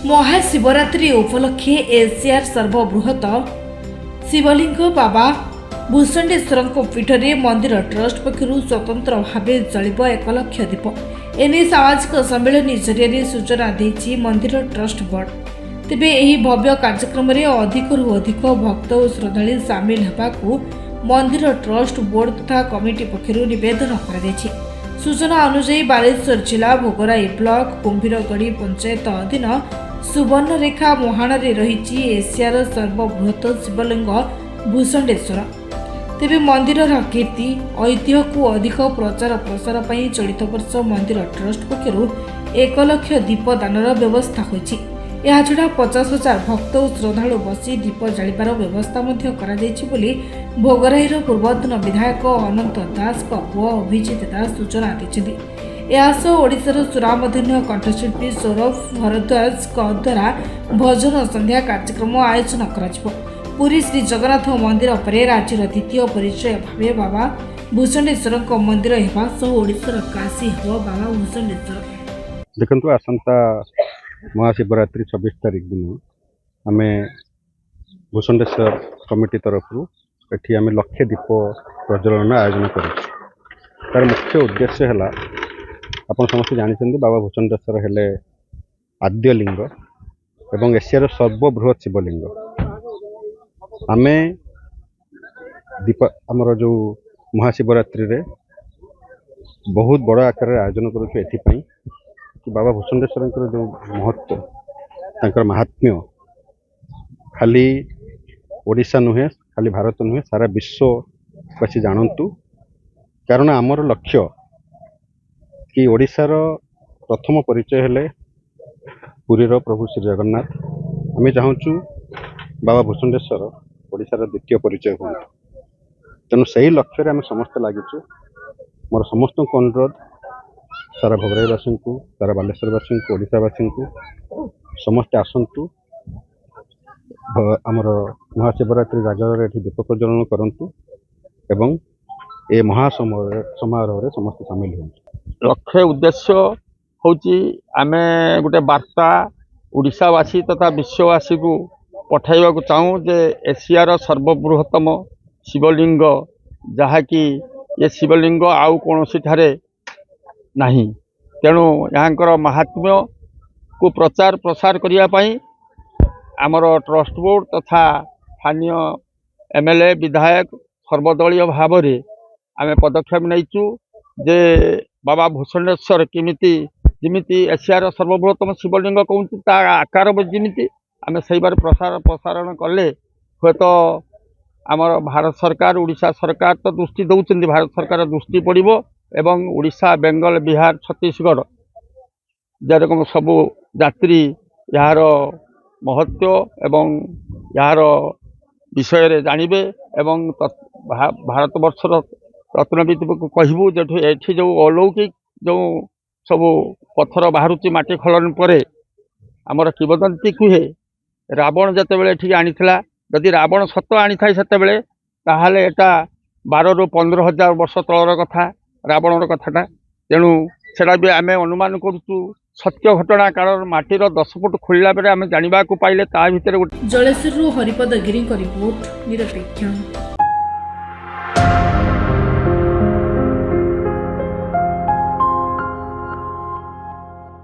महाशिवरात्रि उपलक्षे एशियार सर्वबृहत शिवलिंग बाबा भूषंडेश्वर पीठ में मंदिर ट्रस्ट पक्षर स्वतंत्र भाव जलिब 1 लाख दीप एने सामाजिक सम्मेलन जरिए सूचना देछि मंदिर ट्रस्ट बोर्ड। तेबे एही भव्य कार्यक्रम में अधिकरू अधिक भक्त और श्रद्धालु सामिल होगाकू मंदिर ट्रस्ट बोर्ड तथा कमिटी पक्षर निवेदन कर सूचना अनुसार बालेश्वर जिला भोगराई ब्लॉक कुंभीरगढ़ी पंचायत अधीन सुवर्णरेखा मुहाणरे रही एशियार सर्वबृहत शिवलिंग भूषंडेश्वर। तेबे मंदिर कीर्ति ऐतिह्य को अधिक प्रचार प्रसार पर चलित वर्ष मंदिर ट्रस्ट पक्षर 1 लाख दीप दानर व्यवस्था होइछि। यह छड़ा 50,000 भक्त और श्रद्धालु बसी दीप जालिबार व्यवस्था बोली भोगराईर पूर्वतन विधायक अनंत दास पुआ अभिजित दास सूचना दी। ओडिशार सुरामधन्य कंठशिल्पी सौरभ भरद्वाज द्वारा भजन संध्या कार्यक्रम आयोजन कर पुरी श्री जगन्नाथ मंदिर पर राज्यर द्वितीय परिचय भावे बाबा भूषंडेश्वर मंदिर ओडिशार काशी हम बाबा भूषंडेश्वर। देखंतु आसंता महाशिवरात्रि 26 तारीख दिन आम भूषंडेश्वर कमिटी तरफ एटी आम लक्षे दीप प्रज्वलन आयोजन कर मुख्य उद्देश्य है आपन समस्त जानते बाबा भूषंडेश्वर हेले आद्य लिंग एवं एशियार सर्वबृहत शिवलिंग। आमे दीप आमर जो महाशिवरात्रि रे बहुत बड़ आकार आयोजन करुछु एथिपाई कि बाबा भूषंडेश्वर जो महत्व तांकर महात्म्य खाली ओडिशा नुहे खाली भारत नुहे सारा विश्ववासी जानतु। कारण आमर लक्ष्य कि ओडिशार प्रथम परिचय हेले पुरीर प्रभु श्री जगन्नाथ। आम चाहूँ बाबा भूषंडेश्वर ओडिशार द्वितीय परिचय हूँ। तेणु से लक्ष्य आम समस्त लगिचु। मोर समस्त को अनुरोध सारा भोगराईवासी को सारा बालेश्वरवासी को ओडिशावासी को समस्ते आसतु आमर महाशिवरात्रि जागर दीप प्रज्वलन करंतु एवं ए महासमारोह रे समस्त सामिल हों। लक्ष्य उद्देश्य होची आमे गोटे वार्ता ओडिशावासी तथा विश्ववासी को पठाइबा को चाहूँ जे एशियार सर्वबृहत्तम शिवलिंग जहाँकि ये शिवलिंग आउ कौनसी ठारे नहीं। तेणु यहाँ महात्म्य को प्रचार प्रसार करने आमर ट्रस्ट बोर्ड तथा स्थानीय एमएलए विधायक सर्वदलीय भाव में आम पदक्षेप नहींचु जे बाबा भूषंडेश्वर किमिति जिमिति एशियार सर्वबृहत्तम शिवलिंग कहूँ ता आकार जिमिति आम से बार प्रसारण कले हे तो आमर भारत सरकार ओडिशा सरकार तो दृष्टि दौरान भारत सरकार दृष्टि पड़ो एवं ओडिशा बेंगल बिहार छत्तीसगढ़ जेरकम सबू यात्री यार महत्व एवं यार विषय जानवे एवं भारत वर्षर रत्नविद को कहबू जो एठी जो अलौकिक जो सब पत्थर बाहर माटी खलन पर आमर किंवदंती कहे रावण जिते बड़े एठी आनीला जदि रावण सत आनी था से ताहले एटा 12 ରୁ 15,000 वर्ष तलर कथा रावणर कथाटा। तेणु सेटा भी आम अनुमान करुचु सत्य घटना कारण माटीर 10 फुट खोलला बेले आम जानिबा को पाइले ता भितर जलेश्वर हरिपद गिरी रिपोर्ट निरपेक्ष।